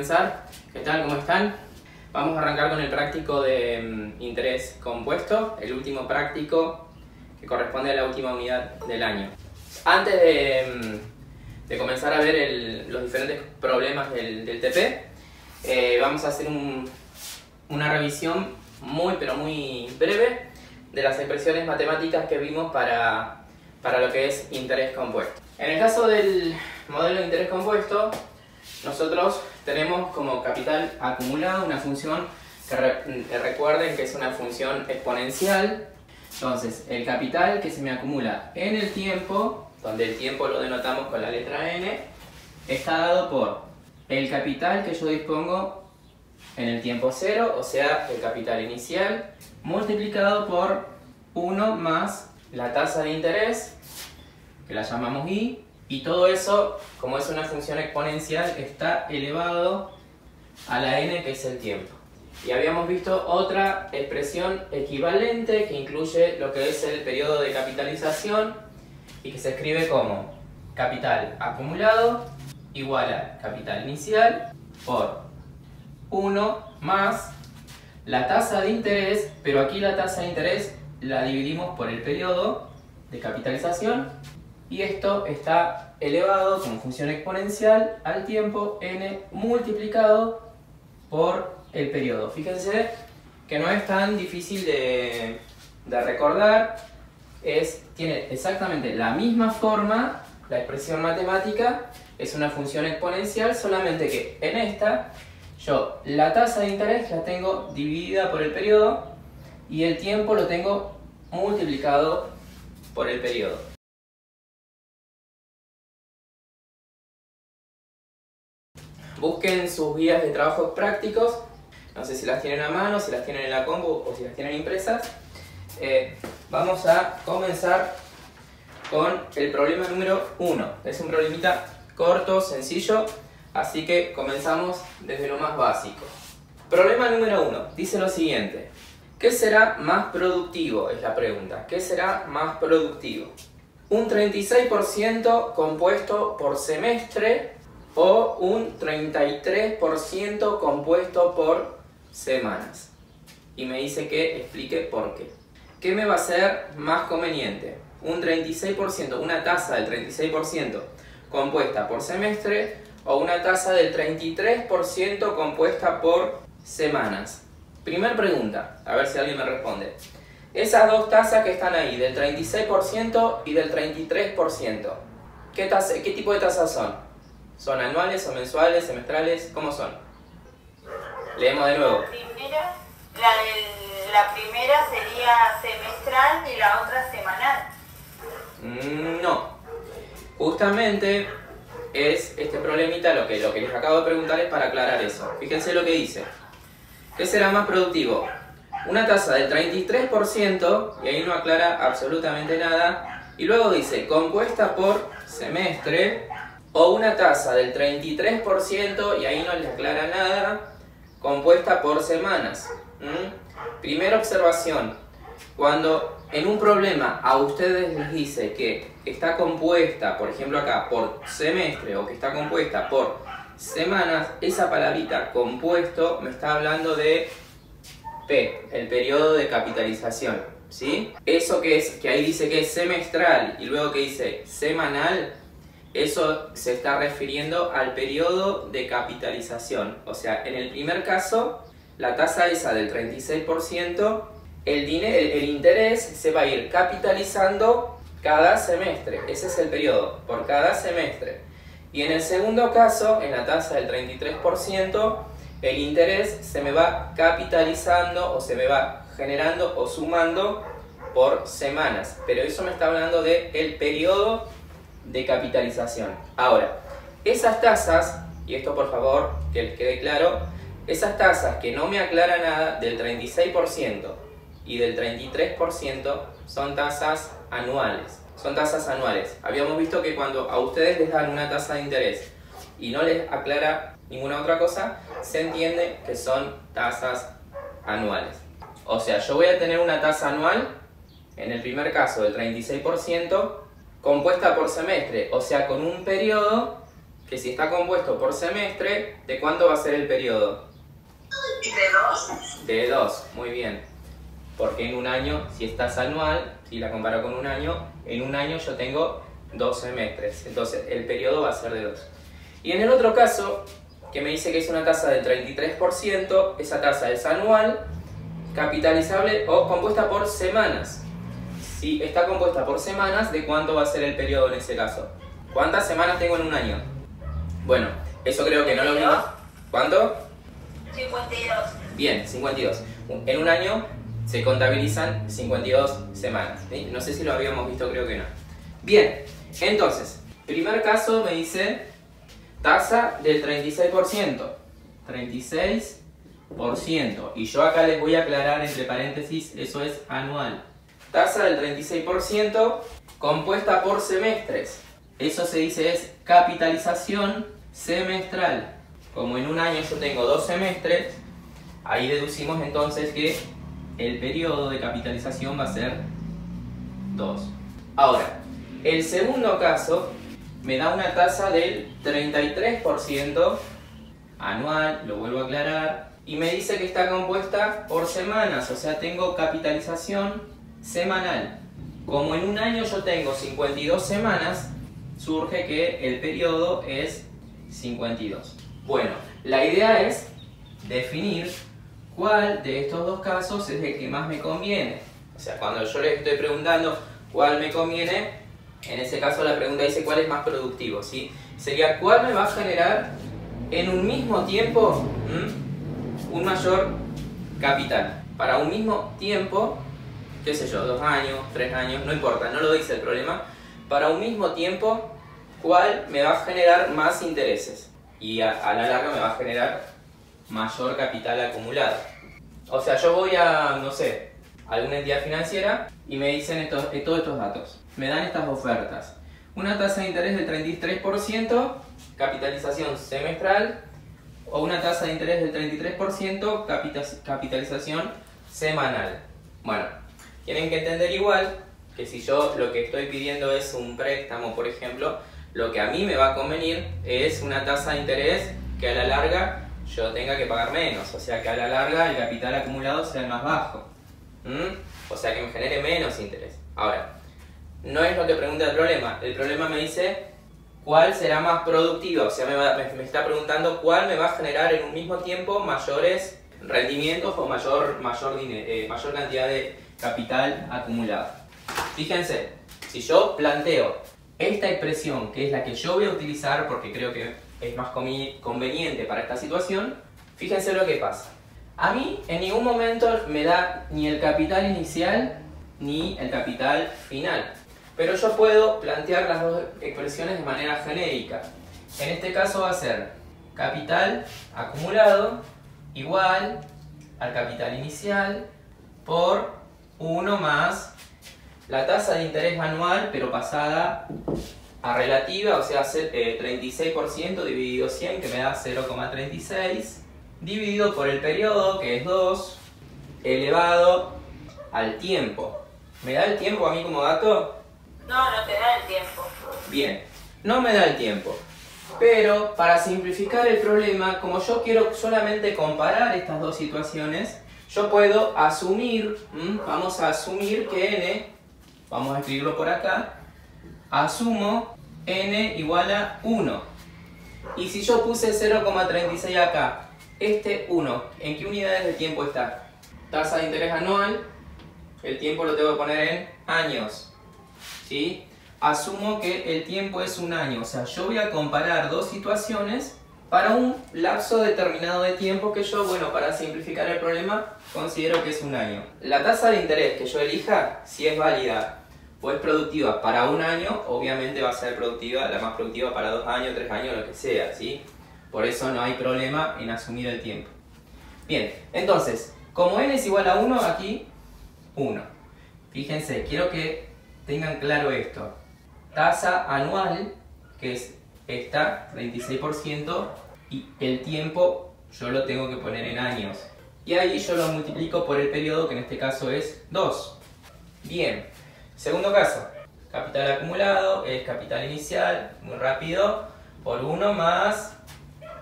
comenzar. ¿Qué tal? ¿Cómo están? Vamos a arrancar con el práctico de interés compuesto, el último práctico que corresponde a la última unidad del año. Antes de comenzar a ver los diferentes problemas del TP, vamos a hacer una revisión muy breve de las expresiones matemáticas que vimos para lo que es interés compuesto. En el caso del modelo de interés compuesto, nosotros tenemos como capital acumulado una función que recuerden que es una función exponencial. Entonces, el capital que se me acumula en el tiempo, donde el tiempo lo denotamos con la letra n, está dado por el capital que yo dispongo en el tiempo 0, o sea, el capital inicial, multiplicado por 1 más la tasa de interés, que la llamamos I, y todo eso, como es una función exponencial, está elevado a la n, que es el tiempo. Y habíamos visto otra expresión equivalente que incluye lo que es el periodo de capitalización y que se escribe como capital acumulado igual a capital inicial por 1 más la tasa de interés, pero aquí la tasa de interés la dividimos por el periodo de capitalización y esto está elevado como función exponencial al tiempo n multiplicado por el periodo. Fíjense que no es tan difícil de recordar, tiene exactamente la misma forma, la expresión matemática es una función exponencial, solamente que en esta yo la tasa de interés la tengo dividida por el periodo y el tiempo lo tengo multiplicado por el periodo. Busquen sus guías de trabajos prácticos, no sé si las tienen a mano, si las tienen en la compu o si las tienen impresas. Vamos a comenzar con el problema número 1. Es un problemita corto, sencillo, así que comenzamos desde lo más básico. Problema número 1 dice lo siguiente: ¿qué será más productivo? Es la pregunta. ¿Qué será más productivo? ¿Un 36% compuesto por semestre o un 33% compuesto por semanas? Y me dice que explique por qué. ¿Qué me va a ser más conveniente? ¿Un 36%, una tasa del 36% compuesta por semestre o una tasa del 33% compuesta por semanas? Primer pregunta, a ver si alguien me responde. Esas dos tasas que están ahí, del 36% y del 33%, ¿qué tipo de tasas son? ¿Son anuales o mensuales, semestrales? ¿Cómo son? Leemos de nuevo. La primera sería semestral y la otra semanal. No. Justamente es este problemita lo que les acabo de preguntar es para aclarar eso. Fíjense lo que dice. ¿Qué será más productivo? Una tasa del 33%, y ahí no aclara absolutamente nada, y luego dice compuesta por semestre, o una tasa del 33%, y ahí no les aclara nada, compuesta por semanas. Primera observación: cuando en un problema a ustedes les dice que está compuesta, por ejemplo acá, por semestre o que está compuesta por semanas, esa palabrita compuesto me está hablando de P, el periodo de capitalización, ¿sí? Eso que ahí dice que es semestral y luego que dice semanal, eso se está refiriendo al periodo de capitalización. O sea, en el primer caso, la tasa esa del 36%, el interés se va a ir capitalizando cada semestre. Ese es el periodo, por cada semestre. Y en el segundo caso, en la tasa del 33%, el interés se me va capitalizando o se me va generando o sumando por semanas. Pero eso me está hablando del periodo de capitalización. Ahora, esas tasas, y esto por favor que les quede claro, esas tasas que no me aclara nada del 36% y del 33% son tasas anuales. Son tasas anuales. Habíamos visto que cuando a ustedes les dan una tasa de interés y no les aclara ninguna otra cosa, se entiende que son tasas anuales. O sea, yo voy a tener una tasa anual, en el primer caso del 36%, compuesta por semestre, o sea, con un periodo que si está compuesto por semestre, ¿de cuánto va a ser el periodo? ¿De 2? De 2, muy bien. Porque en un año, si estás anual, si la comparo con un año, en un año yo tengo 2 semestres. Entonces el periodo va a ser de 2. Y en el otro caso, que me dice que es una tasa del 33%, esa tasa es anual, capitalizable o compuesta por semanas. Si está compuesta por semanas, ¿de cuánto va a ser el periodo en ese caso? ¿Cuántas semanas tengo en un año? Bueno, eso creo que no lo vimos. ¿Cuánto? 52. Bien, 52. En un año se contabilizan 52 semanas. ¿Sí? No sé si lo habíamos visto, creo que no. Bien, entonces, primer caso me dice tasa del 36%. 36%. Y yo acá les voy a aclarar entre paréntesis, eso es anual. Tasa del 36% compuesta por semestres. Eso se dice es capitalización semestral. Como en un año yo tengo 2 semestres, ahí deducimos entonces que el periodo de capitalización va a ser 2. Ahora, el segundo caso me da una tasa del 33% anual, lo vuelvo a aclarar, y me dice que está compuesta por semanas, o sea, tengo capitalización semanal. Como en un año yo tengo 52 semanas, surge que el periodo es 52. Bueno, la idea es definir cuál de estos dos casos es el que más me conviene. O sea, cuando yo les estoy preguntando cuál me conviene, en ese caso la pregunta dice cuál es más productivo, ¿sí? Sería cuál me va a generar en un mismo tiempo un mayor capital. Para un mismo tiempo, qué sé yo, 2 años, 3 años, no importa, no lo dice el problema. Para un mismo tiempo, cuál me va a generar más intereses. Y a la larga me va a generar mayor capital acumulado. O sea, yo voy a, no sé, a alguna entidad financiera y me dicen todos estos datos. Me dan estas ofertas. Una tasa de interés del 33%, capitalización semestral, o una tasa de interés del 33%, capitalización semanal. Bueno, tienen que entender igual que si yo lo que estoy pidiendo es un préstamo, por ejemplo, lo que a mí me va a convenir es una tasa de interés que a la larga yo tenga que pagar menos, o sea que a la larga el capital acumulado sea el más bajo. O sea que me genere menos interés. Ahora, no es lo que pregunta el problema me dice cuál será más productiva, o sea me está preguntando cuál me va a generar en un mismo tiempo mayores rendimientos o mayor cantidad de capital acumulado. Fíjense, si yo planteo esta expresión, que es la que yo voy a utilizar porque creo que es más conveniente para esta situación, fíjense lo que pasa. A mí en ningún momento me da ni el capital inicial ni el capital final. Pero yo puedo plantear las dos expresiones de manera genérica. En este caso va a ser capital acumulado igual al capital inicial por 1 más la tasa de interés anual, pero pasada a relativa, o sea, 36% dividido 100, que me da 0,36, dividido por el periodo, que es 2, elevado al tiempo. ¿Me da el tiempo a mí como dato? No, no te da el tiempo. Bien, no me da el tiempo. Pero para simplificar el problema, como yo quiero solamente comparar estas dos situaciones, yo puedo asumir, vamos a asumir que n, vamos a escribirlo por acá, asumo n igual a 1. Y si yo puse 0,36 acá, este 1, ¿en qué unidades de tiempo está? Tasa de interés anual, el tiempo lo tengo que poner en años. ¿Sí? Asumo que el tiempo es un año, o sea, yo voy a comparar dos situaciones para un lapso determinado de tiempo que yo, bueno, para simplificar el problema, considero que es un año. La tasa de interés que yo elija, si es válida o es productiva para un año, obviamente va a ser productiva, la más productiva para 2 años, 3 años, lo que sea, ¿sí? Por eso no hay problema en asumir el tiempo. Bien, entonces, como n es igual a 1, aquí 1. Fíjense, quiero que tengan claro esto. Tasa anual, que es esta, 36%, y el tiempo yo lo tengo que poner en años. Y ahí yo lo multiplico por el periodo, que en este caso es 2. Bien, segundo caso. Capital acumulado es capital inicial, muy rápido, por 1 más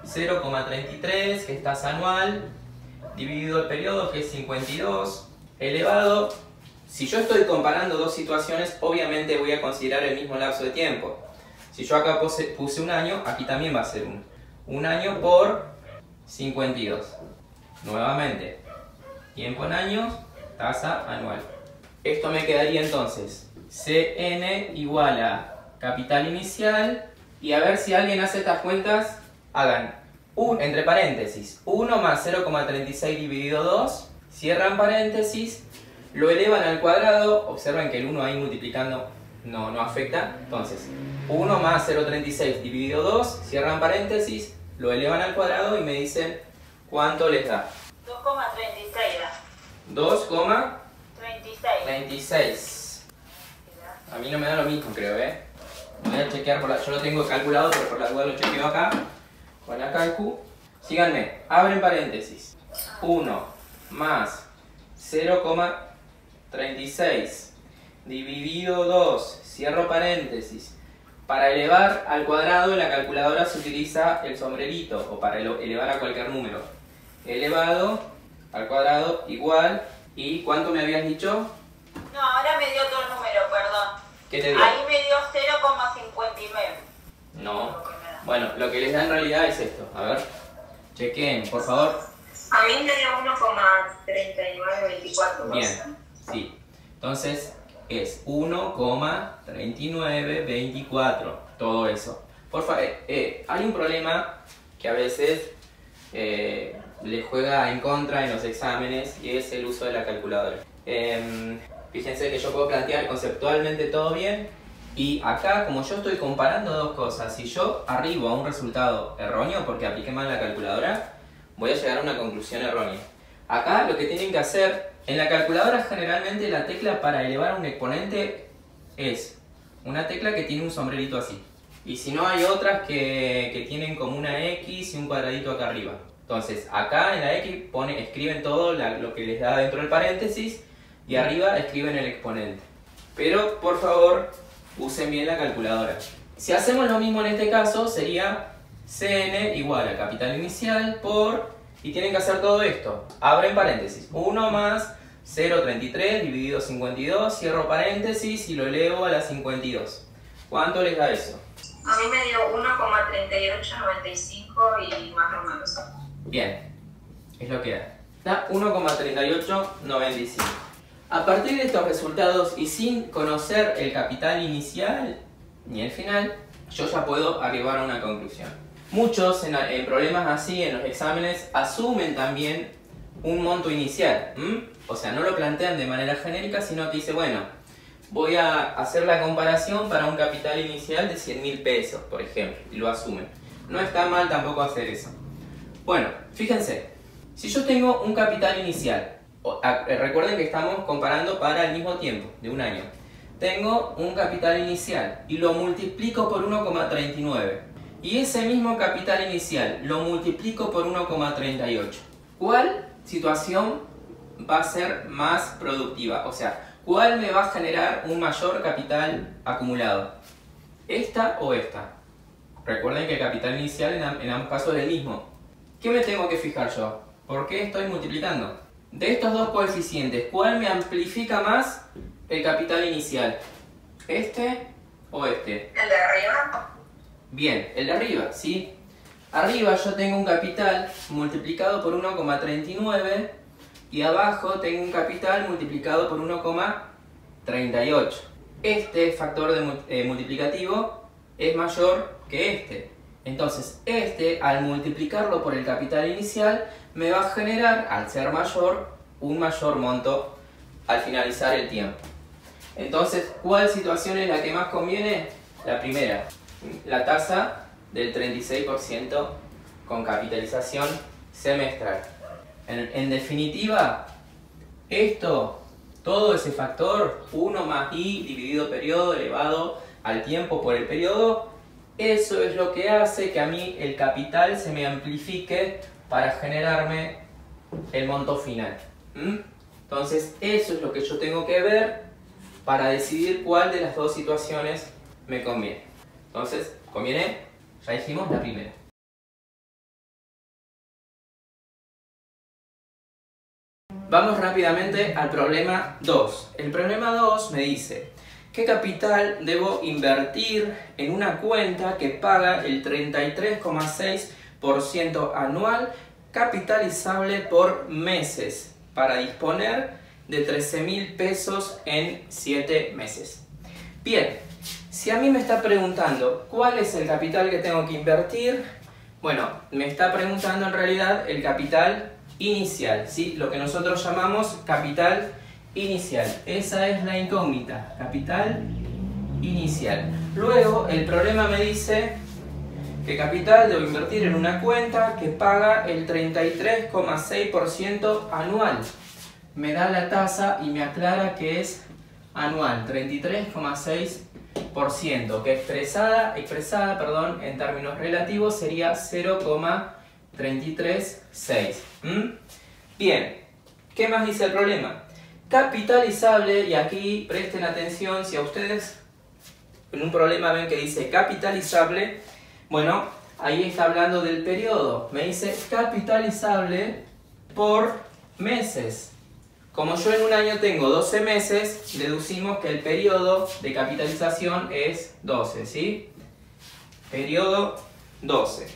0,33, que es tasa anual, dividido el periodo, que es 52, elevado. Si yo estoy comparando dos situaciones, obviamente voy a considerar el mismo lapso de tiempo. Si yo acá puse un año, aquí también va a ser un año por 52. Nuevamente, tiempo en años, tasa anual. Esto me quedaría entonces CN igual a capital inicial, y a ver si alguien hace estas cuentas, hagan entre paréntesis 1 más 0,36 dividido 2, cierran paréntesis, lo elevan al cuadrado, observen que el 1 ahí multiplicando no afecta, entonces 1 más 0,36 dividido 2, cierran paréntesis, lo elevan al cuadrado y me dicen cuánto les da. 2,36 da. 2,36. A mí no me da lo mismo, creo, Voy a chequear, yo lo tengo calculado, pero por la duda lo chequeo acá, con la calcu. Síganme, abren paréntesis. 1 más 0,36 dividido 2, cierro paréntesis. Para elevar al cuadrado en la calculadora se utiliza el sombrerito, o para elevar a cualquier número. Elevado al cuadrado igual, ¿y cuánto me habías dicho? No, ahora me dio otro número, perdón. ¿Qué te dio? Ahí me dio 0,59. No. Bueno, lo que les da en realidad es esto. A ver, chequen, por favor. A mí me dio 1,3924. Bien, sí. Entonces es 1,3924. Todo eso. Por favor, hay un problema que a veces le juega en contra en los exámenes, y es el uso de la calculadora. Fíjense que yo puedo plantear conceptualmente todo bien, y acá, como yo estoy comparando dos cosas, si yo arribo a un resultado erróneo porque apliqué mal la calculadora, voy a llegar a una conclusión errónea. Acá lo que tienen que hacer, en la calculadora generalmente la tecla para elevar a un exponente es una tecla que tiene un sombrerito así. Y si no, hay otras que tienen como una X y un cuadradito acá arriba. Entonces, acá en la X escriben todo lo que les da dentro del paréntesis, y arriba escriben el exponente. Pero, por favor, usen bien la calculadora. Si hacemos lo mismo en este caso, sería CN igual a capital inicial por... Y tienen que hacer todo esto. Abren paréntesis. 1 más 0,33 dividido 52, cierro paréntesis y lo elevo a la 52. ¿Cuánto les da eso? A mí me dio 1,3895 y más o menos. Bien, es lo que da. Da 1,3895. A partir de estos resultados y sin conocer el capital inicial ni el final, yo ya puedo arribar a una conclusión. Muchos en problemas así, en los exámenes, asumen también un monto inicial. O sea, no lo plantean de manera genérica, sino que dice, bueno, voy a hacer la comparación para un capital inicial de 100.000 pesos, por ejemplo, y lo asumen. No está mal tampoco hacer eso. Bueno, fíjense, si yo tengo un capital inicial, recuerden que estamos comparando para el mismo tiempo, de un año. Tengo un capital inicial y lo multiplico por 1,39. Y ese mismo capital inicial lo multiplico por 1,38. ¿Cuál situación va a ser más productiva? O sea, ¿cuál me va a generar un mayor capital acumulado? ¿Esta o esta? Recuerden que el capital inicial en ambos casos es el mismo. ¿Qué me tengo que fijar yo? ¿Por qué estoy multiplicando? De estos dos coeficientes, ¿cuál me amplifica más el capital inicial? ¿Este o este? ¿El de arriba? Bien, el de arriba, ¿sí? Arriba yo tengo un capital multiplicado por 1,39 y abajo tengo un capital multiplicado por 1,38. Este factor multiplicativo es mayor que este. Entonces, este, al multiplicarlo por el capital inicial, me va a generar, al ser mayor, un mayor monto al finalizar el tiempo. Entonces, ¿cuál situación es la que más conviene? La primera, la tasa del 36% con capitalización semestral. En definitiva, todo ese factor, 1 más i dividido periodo elevado al tiempo por el periodo, eso es lo que hace que a mí el capital se me amplifique para generarme el monto final. Entonces, eso es lo que yo tengo que ver para decidir cuál de las dos situaciones me conviene. Entonces, conviene Ya hicimos la primera. Vamos rápidamente al problema 2. El problema 2 me dice: ¿qué capital debo invertir en una cuenta que paga el 33,6% anual capitalizable por meses para disponer de 13.000 pesos en 7 meses? Bien, si a mí me está preguntando cuál es el capital que tengo que invertir, bueno, me está preguntando en realidad el capital inicial, ¿sí? Lo que nosotros llamamos capital inicial. Esa es la incógnita, capital inicial. Luego el problema me dice que capital debo invertir en una cuenta que paga el 33,6% anual. Me da la tasa y me aclara que es anual, 33,6%, que expresada en términos relativos sería 0,336. Bien, ¿qué más dice el problema? Capitalizable, y aquí presten atención, si a ustedes en un problema ven que dice capitalizable, bueno, ahí está hablando del periodo. Me dice capitalizable por meses. Como yo en un año tengo 12 meses, deducimos que el periodo de capitalización es 12, ¿sí? Periodo 12.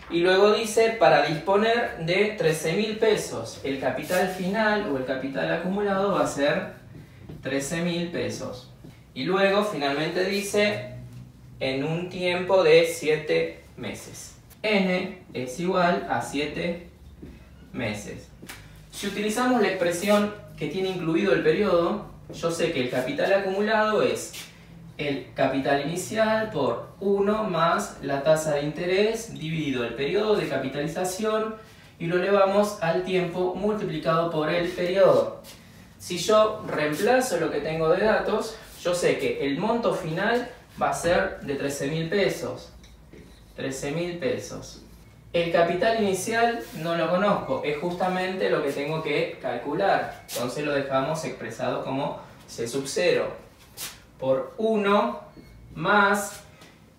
Y luego dice para disponer de 13.000 pesos. El capital final o el capital acumulado va a ser 13.000 pesos. Y luego finalmente dice en un tiempo de 7 meses. N es igual a 7 meses. Si utilizamos la expresión que tiene incluido el periodo, yo sé que el capital acumulado es el capital inicial por 1 más la tasa de interés dividido el periodo de capitalización y lo elevamos al tiempo multiplicado por el periodo. Si yo reemplazo lo que tengo de datos, yo sé que el monto final va a ser de 13.000 pesos. 13.000 pesos. El capital inicial no lo conozco, es justamente lo que tengo que calcular. Entonces lo dejamos expresado como C sub 0 por 1 más,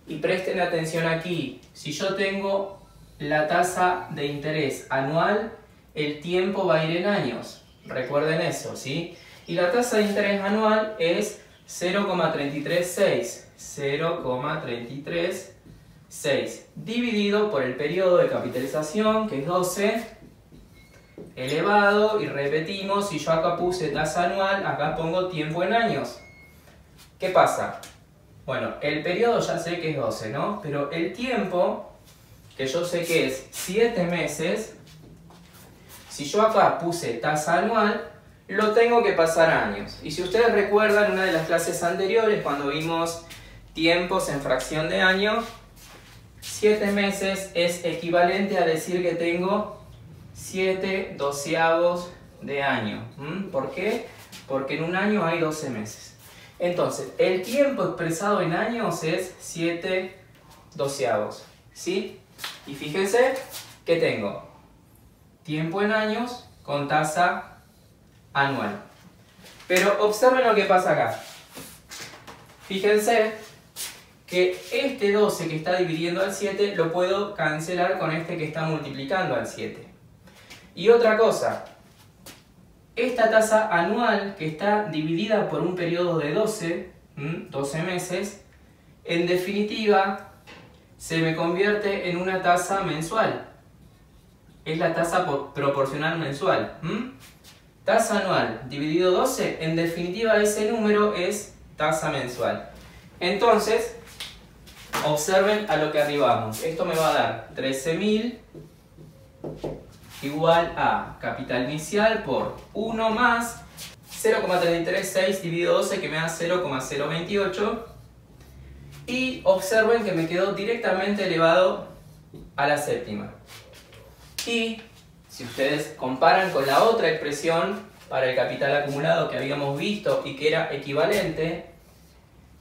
y presten atención aquí, si yo tengo la tasa de interés anual, el tiempo va a ir en años. Recuerden eso, ¿sí? Y la tasa de interés anual es 0,336. 0,336 dividido por el periodo de capitalización, que es 12, elevado, y repetimos, si yo acá puse tasa anual, acá pongo tiempo en años. ¿Qué pasa? Bueno, el periodo ya sé que es 12, ¿no? Pero el tiempo, que yo sé que es 7 meses, si yo acá puse tasa anual, lo tengo que pasar a años. Y si ustedes recuerdan una de las clases anteriores, cuando vimos tiempos en fracción de año, 7 meses es equivalente a decir que tengo 7 doceavos de año. ¿Por qué? Porque en un año hay 12 meses. Entonces, el tiempo expresado en años es 7 doceavos. ¿Sí? Y fíjense que tengo tiempo en años con tasa anual. Pero observen lo que pasa acá. Fíjense que este 12 que está dividiendo al 7 lo puedo cancelar con este que está multiplicando al 7. Y otra cosa, esta tasa anual que está dividida por un periodo de 12 meses, en definitiva se me convierte en una tasa mensual. Es la tasa proporcional mensual. Tasa anual dividido 12, en definitiva ese número es tasa mensual. Entonces, observen a lo que arribamos. Esto me va a dar 13.000 igual a capital inicial por 1 más 0,336 dividido 12, que me da 0,028. Y observen que me quedó directamente elevado a la séptima. Y si ustedes comparan con la otra expresión para el capital acumulado que habíamos visto y que era equivalente,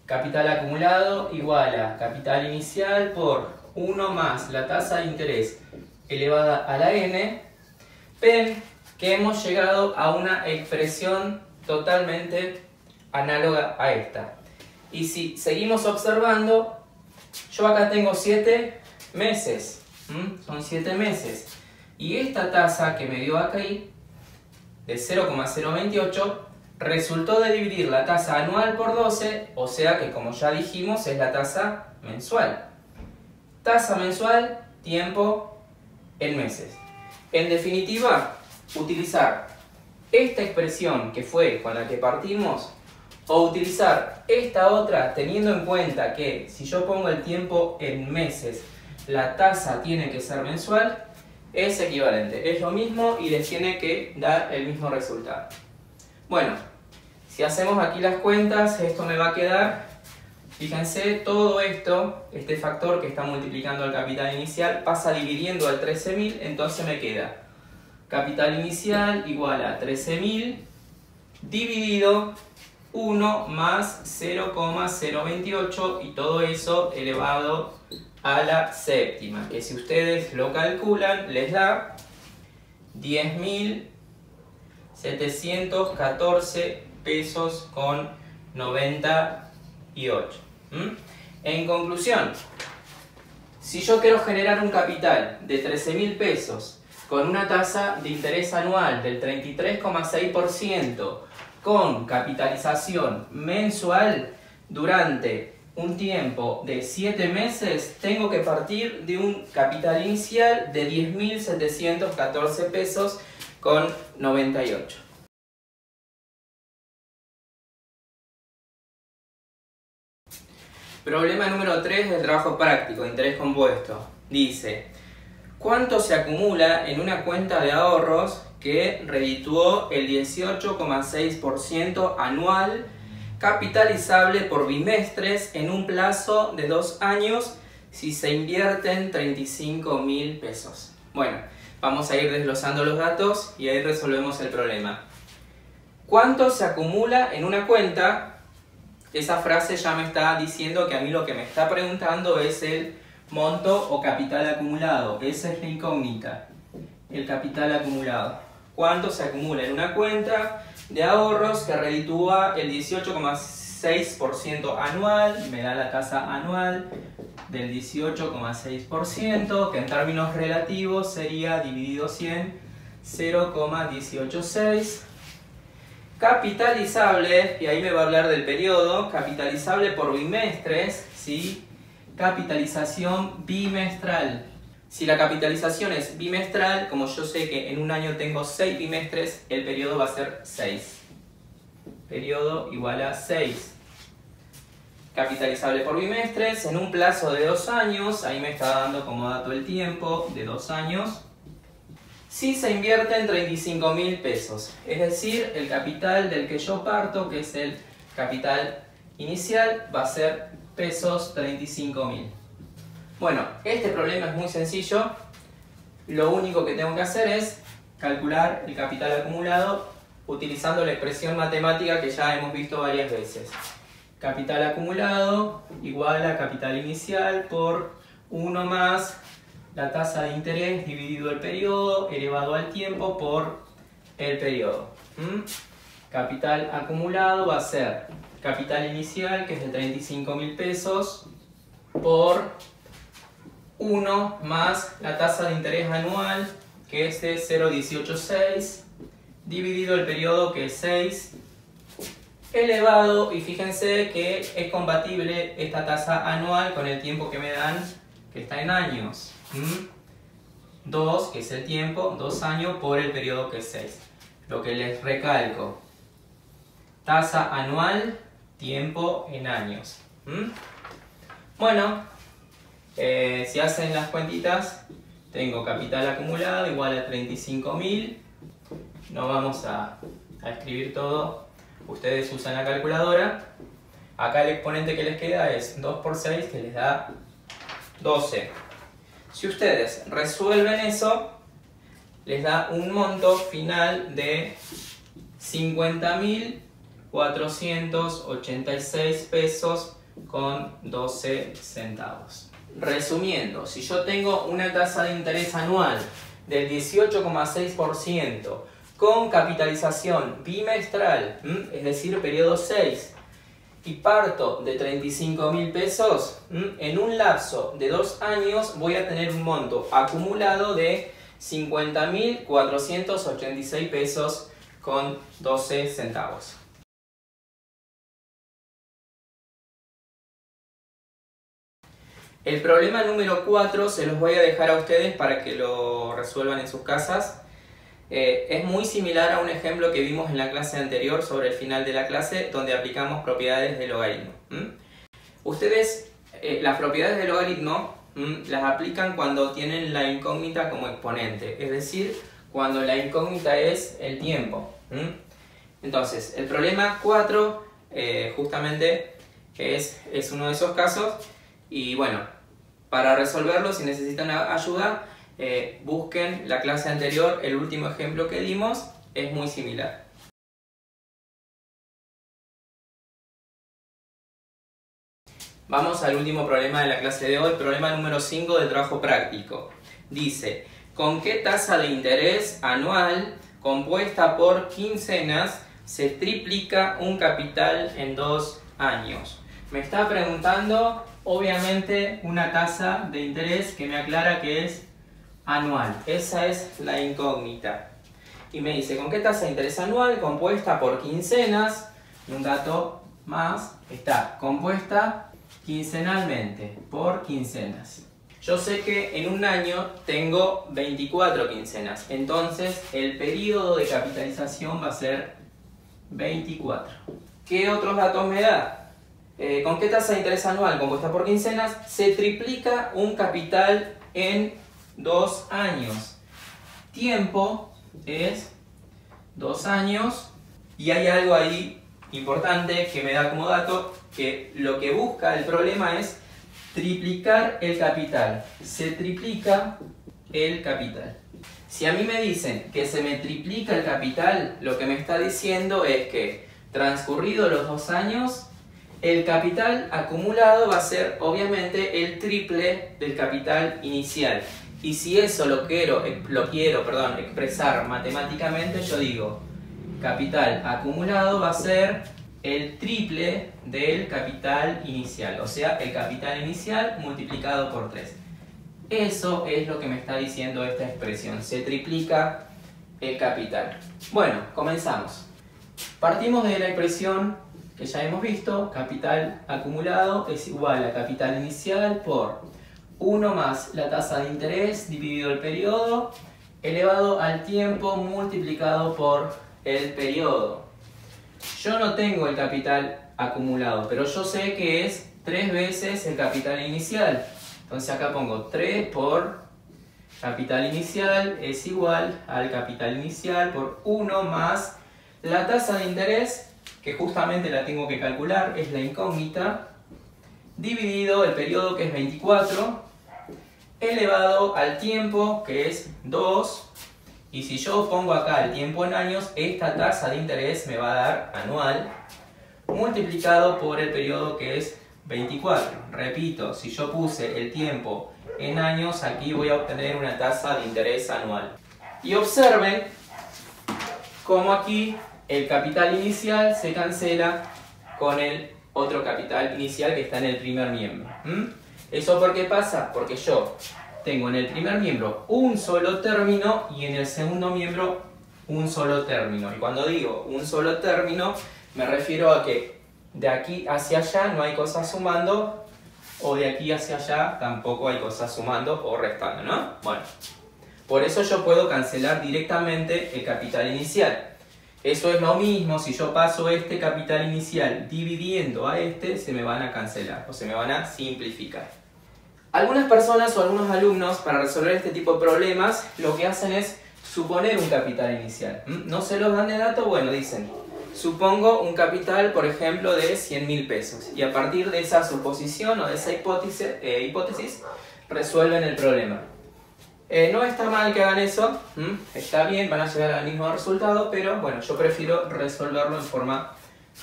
capital acumulado igual a capital inicial por 1 más la tasa de interés elevada a la n, ven que hemos llegado a una expresión totalmente análoga a esta. Y si seguimos observando, yo acá tengo 7 meses. Son 7 meses. Y esta tasa que me dio aquí, de 0,028, resultó de dividir la tasa anual por 12, o sea que, como ya dijimos, es la tasa mensual. Tasa mensual, tiempo en meses. En definitiva, utilizar esta expresión que fue con la que partimos, o utilizar esta otra teniendo en cuenta que si yo pongo el tiempo en meses, la tasa tiene que ser mensual, es equivalente. Es lo mismo y les tiene que dar el mismo resultado. Bueno, si hacemos aquí las cuentas, esto me va a quedar, fíjense, todo esto, este factor que está multiplicando el capital inicial, pasa dividiendo al 13.000, entonces me queda capital inicial igual a 13.000 dividido 1 más 0,028 y todo eso elevado a la séptima, que si ustedes lo calculan les da 10.714 pesos con 98. En conclusión, si yo quiero generar un capital de 13.000 pesos con una tasa de interés anual del 33,6%, con capitalización mensual durante un tiempo de 7 meses, tengo que partir de un capital inicial de 10.714 pesos con 98. Problema número 3 del trabajo práctico, interés compuesto. Dice, ¿cuánto se acumula en una cuenta de ahorros que redituó el 18,6% anual, capitalizable por bimestres en un plazo de 2 años si se invierten 35.000 pesos? Bueno, vamos a ir desglosando los datos y ahí resolvemos el problema. ¿Cuánto se acumula en una cuenta? Esa frase ya me está diciendo que a mí lo que me está preguntando es el monto o capital acumulado. Esa es la incógnita, el capital acumulado. ¿Cuánto se acumula en una cuenta de ahorros que reditúa el 18,6% anual? Me da la tasa anual del 18,6%, que en términos relativos sería dividido 100, 0,186. Capitalizable, y ahí me va a hablar del periodo, capitalizable por bimestres, ¿sí? Capitalización bimestral. Si la capitalización es bimestral, como yo sé que en un año tengo 6 bimestres, el periodo va a ser 6. Periodo igual a 6. Capitalizable por bimestres en un plazo de 2 años, ahí me está dando como dato el tiempo de 2 años. Si se invierten 35.000 pesos, es decir, el capital del que yo parto, que es el capital inicial, va a ser pesos 35.000. Bueno, este problema es muy sencillo. Lo único que tengo que hacer es calcular el capital acumulado utilizando la expresión matemática que ya hemos visto varias veces. Capital acumulado igual a capital inicial por 1 más la tasa de interés dividido el periodo elevado al tiempo por el periodo. Capital acumulado va a ser capital inicial, que es de 35.000 pesos, por 1 más la tasa de interés anual, que es de 0,186, dividido el periodo, que es 6, elevado, y fíjense que es compatible esta tasa anual con el tiempo que me dan, que está en años. 2, que es el tiempo, 2 años por el periodo, que es 6. Lo que les recalco, tasa anual, tiempo en años. Bueno, si hacen las cuentitas, tengo capital acumulado igual a 35.000. No vamos a escribir todo, ustedes usan la calculadora. Acá el exponente que les queda es 2 por 6, que les da 12. Si ustedes resuelven eso, les da un monto final de 50.486 pesos con 12 centavos. Resumiendo, si yo tengo una tasa de interés anual del 18,6% con capitalización bimestral, es decir, periodo 6, y parto de 35.000 pesos, en un lapso de 2 años voy a tener un monto acumulado de 50.486 pesos con 12 centavos. El problema número 4 se los voy a dejar a ustedes para que lo resuelvan en sus casas. Es muy similar a un ejemplo que vimos en la clase anterior sobre el final de la clase, donde aplicamos propiedades del logaritmo. Ustedes las propiedades del logaritmo las aplican cuando tienen la incógnita como exponente, es decir, cuando la incógnita es el tiempo. Entonces, el problema 4 justamente es uno de esos casos, y bueno, para resolverlo, si necesitan ayuda, busquen la clase anterior, el último ejemplo que dimos es muy similar. Vamos al último problema de la clase de hoy, problema número 5 del trabajo práctico. Dice, ¿con qué tasa de interés anual compuesta por quincenas se triplica un capital en 2 años? Me está preguntando, obviamente, una tasa de interés que me aclara que es anual. Esa es la incógnita. Y me dice, ¿con qué tasa de interés anual compuesta por quincenas? Un dato más, está compuesta quincenalmente, por quincenas. Yo sé que en un año tengo 24 quincenas, entonces el periodo de capitalización va a ser 24. ¿Qué otros datos me da? ¿Con qué tasa de interés anual compuesta por quincenas se triplica un capital en 2 años? Tiempo es 2 años, y hay algo ahí importante que me da como dato, que lo que busca el problema es triplicar el capital. Se triplica el capital. Si a mí me dicen que se me triplica el capital, lo que me está diciendo es que transcurridos los 2 años, el capital acumulado va a ser obviamente el triple del capital inicial. Y si eso lo quiero expresar matemáticamente, yo digo capital acumulado va a ser el triple del capital inicial, o sea, el capital inicial multiplicado por 3. Eso es lo que me está diciendo esta expresión, se triplica el capital. Bueno, comenzamos. Partimos de la expresión que ya hemos visto, capital acumulado es igual a capital inicial por 1 más la tasa de interés dividido el periodo elevado al tiempo multiplicado por el periodo. Yo no tengo el capital acumulado, pero yo sé que es 3 veces el capital inicial. Entonces acá pongo 3 por capital inicial es igual al capital inicial por 1 más la tasa de interés, que justamente la tengo que calcular, es la incógnita, dividido el periodo, que es 24, elevado al tiempo, que es 2, y si yo pongo acá el tiempo en años, esta tasa de interés me va a dar anual, multiplicado por el periodo, que es 24. Repito, si yo puse el tiempo en años, aquí voy a obtener una tasa de interés anual. Y observen cómo aquí el capital inicial se cancela con el otro capital inicial que está en el primer miembro. ¿Eso por qué pasa? Porque yo tengo en el primer miembro un solo término y en el segundo miembro un solo término. Y cuando digo un solo término, me refiero a que de aquí hacia allá no hay cosas sumando, o de aquí hacia allá tampoco hay cosas sumando o restando, ¿no? Bueno, por eso yo puedo cancelar directamente el capital inicial. Eso es lo mismo, si yo paso este capital inicial dividiendo a este, se me van a cancelar o se me van a simplificar. Algunas personas o algunos alumnos, para resolver este tipo de problemas, lo que hacen es suponer un capital inicial. No se los dan de dato, bueno, dicen, supongo un capital, por ejemplo, de 100.000 pesos. Y a partir de esa suposición o de esa hipótesis, resuelven el problema. No está mal que hagan eso, está bien, van a llegar al mismo resultado, pero bueno, yo prefiero resolverlo en forma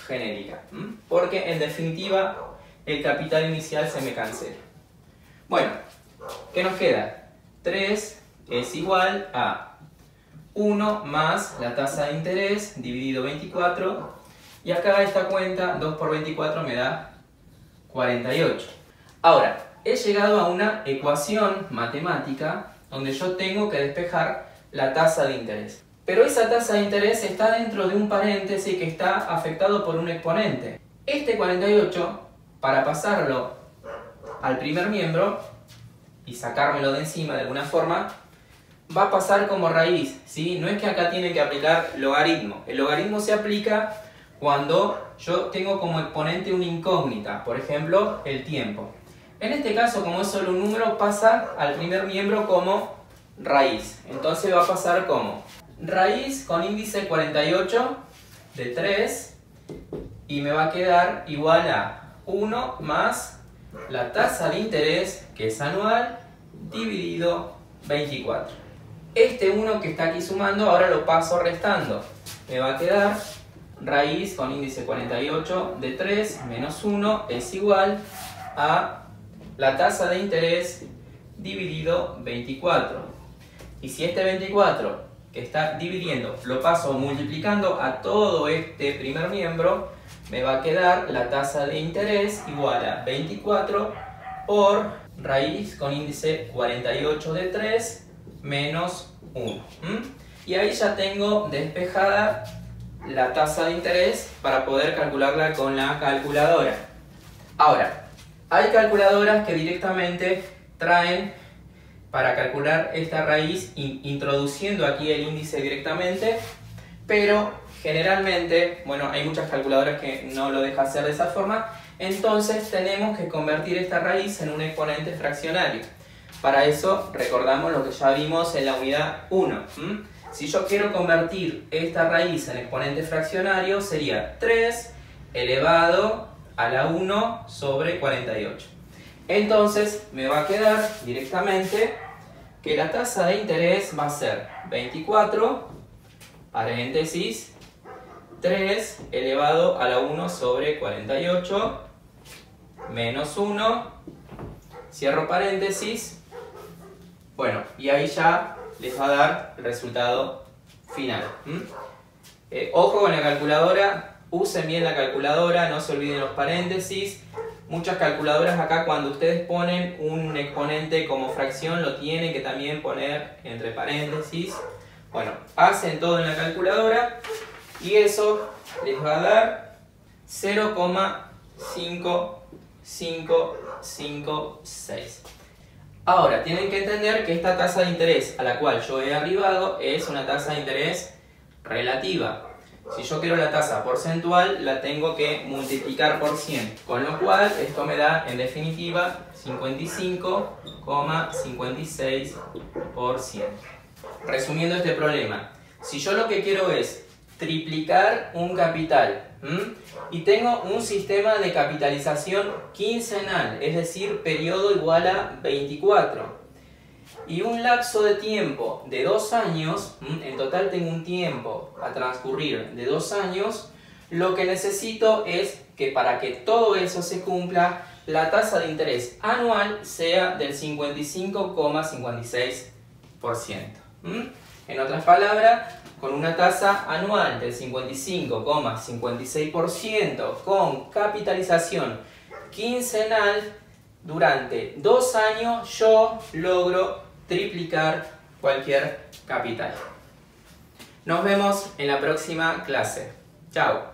genérica, porque en definitiva el capital inicial se me cancela. Bueno, ¿qué nos queda? 3 es igual a 1 más la tasa de interés dividido 24 Y acá esta cuenta, 2 por 24 me da 48. Ahora, he llegado a una ecuación matemática donde yo tengo que despejar la tasa de interés. Pero esa tasa de interés está dentro de un paréntesis que está afectado por un exponente. Este 48, para pasarlo al primer miembro y sacármelo de encima de alguna forma, va a pasar como raíz, ¿sí? No es que acá tiene que aplicar logaritmo. El logaritmo se aplica cuando yo tengo como exponente una incógnita, por ejemplo, el tiempo. En este caso, como es solo un número, pasa al primer miembro como raíz. Entonces va a pasar como raíz con índice 48 de 3 y me va a quedar igual a 1 más la tasa de interés, que es anual, dividido 24. Este 1 que está aquí sumando ahora lo paso restando. Me va a quedar raíz con índice 48 de 3 menos 1 es igual a la tasa de interés dividido 24. Y si este 24 que está dividiendo lo paso multiplicando a todo este primer miembro, me va a quedar la tasa de interés igual a 24 por raíz con índice 48 de 3 menos 1. Y ahí ya tengo despejada la tasa de interés para poder calcularla con la calculadora. Ahora, hay calculadoras que directamente traen para calcular esta raíz introduciendo aquí el índice directamente, pero generalmente, bueno, hay muchas calculadoras que no lo dejan hacer de esa forma, entonces tenemos que convertir esta raíz en un exponente fraccionario. Para eso recordamos lo que ya vimos en la unidad 1. Si yo quiero convertir esta raíz en exponente fraccionario, sería 3 elevado a la 1 sobre 48. Entonces me va a quedar directamente que la tasa de interés va a ser 24, paréntesis, 3 elevado a la 1 sobre 48, menos 1, cierro paréntesis. Bueno, y ahí ya les va a dar el resultado final. Ojo con la calculadora, usen bien la calculadora, no se olviden los paréntesis. Muchas calculadoras acá, cuando ustedes ponen un exponente como fracción, lo tienen que también poner entre paréntesis. Bueno, hacen todo en la calculadora y eso les va a dar 0,5556. Ahora, tienen que entender que esta tasa de interés a la cual yo he arribado es una tasa de interés relativa. Si yo quiero la tasa porcentual, la tengo que multiplicar por 100, con lo cual esto me da, en definitiva, 55,56%. Resumiendo este problema, si yo lo que quiero es triplicar un capital y tengo un sistema de capitalización quincenal, es decir, periodo igual a 24, y un lapso de tiempo de 2 años, en total tengo un tiempo a transcurrir de 2 años, lo que necesito es que para que todo eso se cumpla, la tasa de interés anual sea del 55,56%. En otras palabras, con una tasa anual del 55,56% con capitalización quincenal, durante 2 años yo logro triplicar cualquier capital. Nos vemos en la próxima clase. Chao.